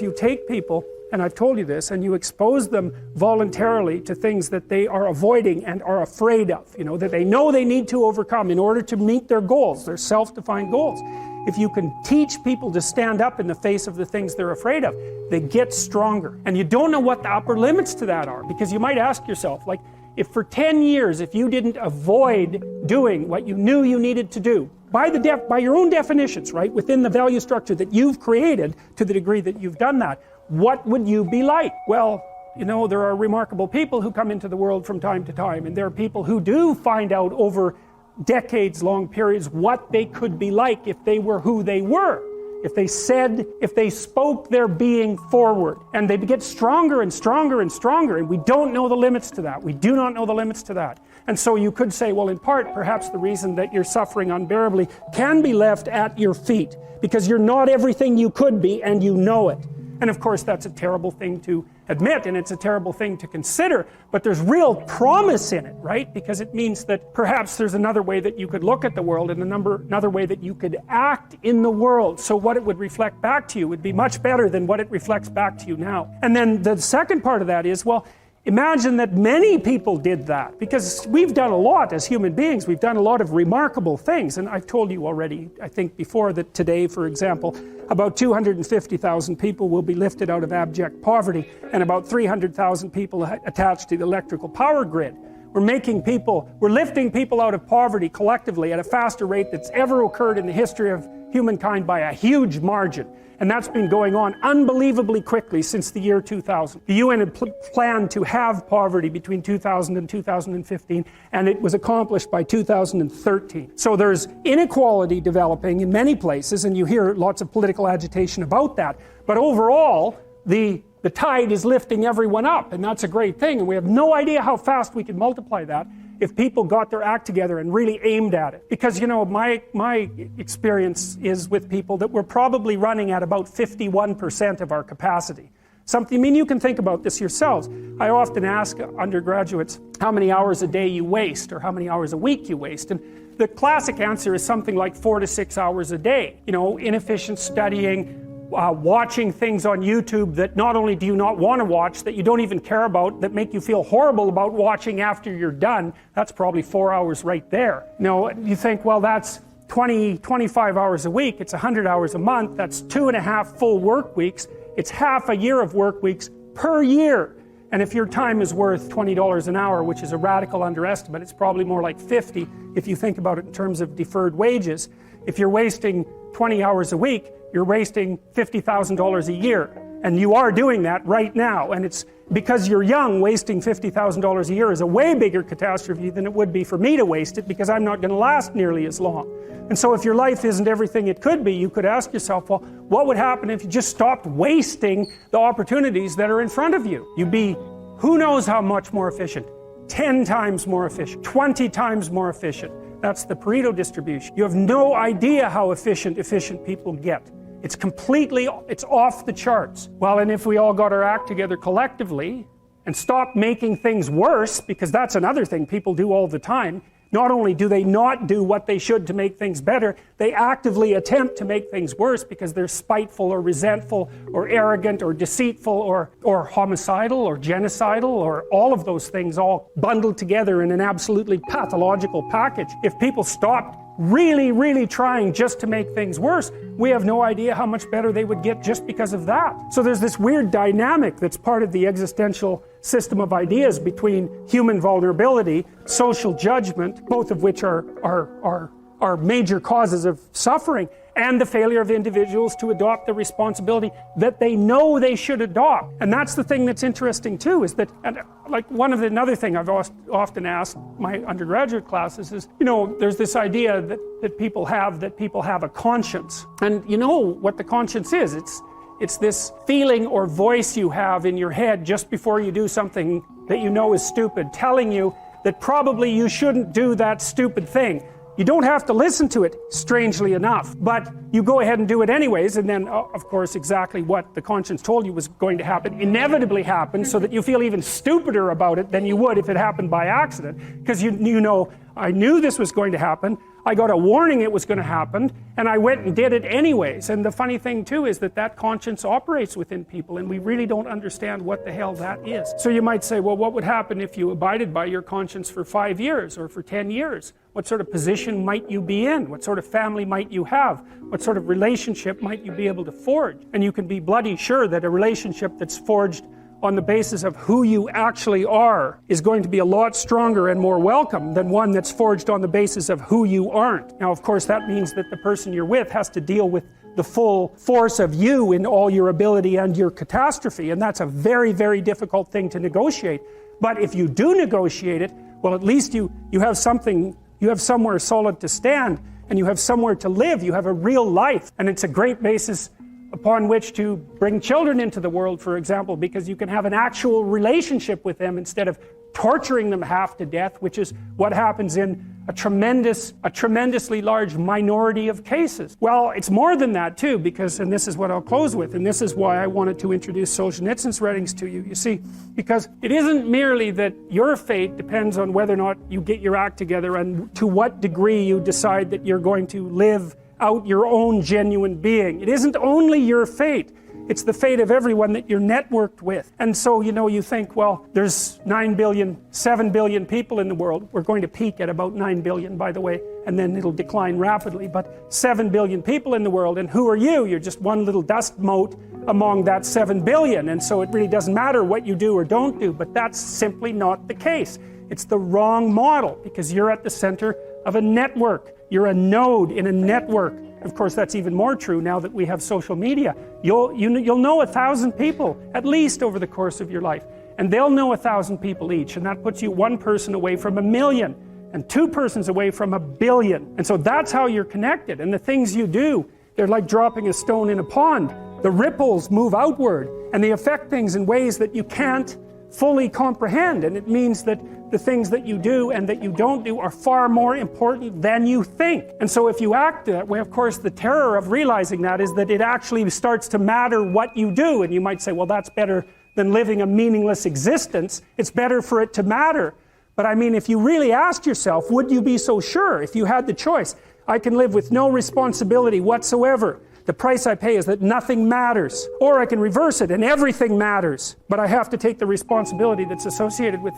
If you take people, and I've told you this, and you expose them voluntarily to things that they are avoiding and are afraid of, that they know they need to overcome in order to meet their goals, their self-defined goals. If you can teach people to stand up in the face of the things they're afraid of, they get stronger. And you don't know what the upper limits to that are, because you might ask yourself, like, if for 10 years, if you didn't avoid doing what you knew you needed to do, by your own definitions, right, within the value structure that you've created, to the degree that you've done that, what would you be like? Well, there are remarkable people who come into the world from time to time, and there are people who do find out over decades-long periods what they could be like if they were who they were. If they spoke their being forward, and they get stronger and stronger and stronger, and we don't know the limits to that. We do not know the limits to that. And so you could say, well, in part, perhaps the reason that you're suffering unbearably can be left at your feet, because you're not everything you could be, and you know it. And of course that's a terrible thing to admit, and it's a terrible thing to consider, but there's real promise in it, right? Because it means that perhaps there's another way that you could look at the world, and another way that you could act in the world, so what it would reflect back to you would be much better than what it reflects back to you now. And then the second part of that is, well, imagine that many people did that, because we've done a lot as human beings. We've done a lot of remarkable things, and I've told you already, I think before, that today, for example, about 250,000 people will be lifted out of abject poverty, and about 300,000 people attached to the electrical power grid. We're lifting people out of poverty collectively at a faster rate that's ever occurred in the history of humankind by a huge margin. And that's been going on unbelievably quickly since the year 2000. The UN had planned to have poverty between 2000 and 2015, and it was accomplished by 2013. So there's inequality developing in many places, and you hear lots of political agitation about that. But overall, the tide is lifting everyone up, and that's a great thing. And we have no idea how fast we could multiply that if people got their act together and really aimed at it. Because, my experience is with people that we're probably running at about 51% of our capacity. You can think about this yourselves. I often ask undergraduates how many hours a day you waste, or how many hours a week you waste. And the classic answer is something like 4 to 6 hours a day. Inefficient studying, watching things on YouTube that not only do you not want to watch, that you don't even care about, that make you feel horrible about watching after you're done. That's probably 4 hours right there. You think, well, that's 25 hours a week, it's 100 hours a month, that's 2.5 full work weeks, it's half a year of work weeks per year. And if your time is worth $20 an hour, which is a radical underestimate, it's probably more like 50 if you think about it in terms of deferred wages. If you're wasting 20 hours a week, you're wasting $50,000 a year. And you are doing that right now. And it's because you're young, wasting $50,000 a year is a way bigger catastrophe than it would be for me to waste it, because I'm not going to last nearly as long. And so if your life isn't everything it could be, you could ask yourself, well, what would happen if you just stopped wasting the opportunities that are in front of you? You'd be, who knows how much more efficient? 10 times more efficient, 20 times more efficient. That's the Pareto distribution. You have no idea how efficient people get. It's off the charts. Well, and if we all got our act together collectively and stopped making things worse, because that's another thing people do all the time, not only do they not do what they should to make things better, they actively attempt to make things worse because they're spiteful or resentful or arrogant or deceitful or homicidal or genocidal, or all of those things all bundled together in an absolutely pathological package. If people stopped really, really trying just to make things worse, we have no idea how much better they would get just because of that. So there's this weird dynamic that's part of the existential system of ideas between human vulnerability, social judgment, both of which are major causes of suffering, and the failure of individuals to adopt the responsibility that they know they should adopt. And that's the thing that's interesting too, is that, and like another thing I've often asked my undergraduate classes is, there's this idea that people have a conscience. And you know what the conscience is. It's this feeling or voice you have in your head just before you do something that you know is stupid, telling you that probably you shouldn't do that stupid thing. You don't have to listen to it, strangely enough, but you go ahead and do it anyways, and then of course exactly what the conscience told you was going to happen inevitably happens, so that you feel even stupider about it than you would if it happened by accident, because you know, I knew this was going to happen, I got a warning it was going to happen, and I went and did it anyways. And the funny thing too is that conscience operates within people, and we really don't understand what the hell that is. So you might say, well, what would happen if you abided by your conscience for 5 years or for 10 years? What sort of position might you be in? What sort of family might you have? What sort of relationship might you be able to forge? And you can be bloody sure that a relationship that's forged on the basis of who you actually are is going to be a lot stronger and more welcome than one that's forged on the basis of who you aren't. Now, of course, that means that the person you're with has to deal with the full force of you in all your ability and your catastrophe, and that's a very, very difficult thing to negotiate. But if you do negotiate it, well, at least you have something, you have somewhere solid to stand, and you have somewhere to live, you have a real life, and it's a great basis upon which to bring children into the world, for example, because you can have an actual relationship with them instead of torturing them half to death, which is what happens in a tremendously large minority of cases. Well, it's more than that too, because, and this is what I'll close with, and this is why I wanted to introduce Solzhenitsyn's writings to you, you see, because it isn't merely that your fate depends on whether or not you get your act together and to what degree you decide that you're going to live out your own genuine being. It isn't only your fate, it's the fate of everyone that you're networked with. And so, you know, you think, well, there's 9 billion, 7 billion people in the world. We're going to peak at about 9 billion, by the way, and then it'll decline rapidly, but 7 billion people in the world, and who are you? You're just one little dust mote among that 7 billion, and so it really doesn't matter what you do or don't do, but that's simply not the case. It's the wrong model, because you're at the center of a network. You're a node in a network. Of course, that's even more true now that we have social media. You'll know 1,000 people, at least, over the course of your life. And they'll know 1,000 people each, and that puts you one person away from 1 million, and 2 persons away from 1 billion. And so that's how you're connected. And the things you do, they're like dropping a stone in a pond. The ripples move outward, and they affect things in ways that you can't fully comprehend. And it means that the things that you do and that you don't do are far more important than you think. And so if you act that way, of course, the terror of realizing that is that it actually starts to matter what you do. And you might say, well, that's better than living a meaningless existence. It's better for it to matter. But I mean, if you really asked yourself, would you be so sure if you had the choice? I can live with no responsibility whatsoever. The price I pay is that nothing matters. Or I can reverse it and everything matters. But I have to take the responsibility that's associated with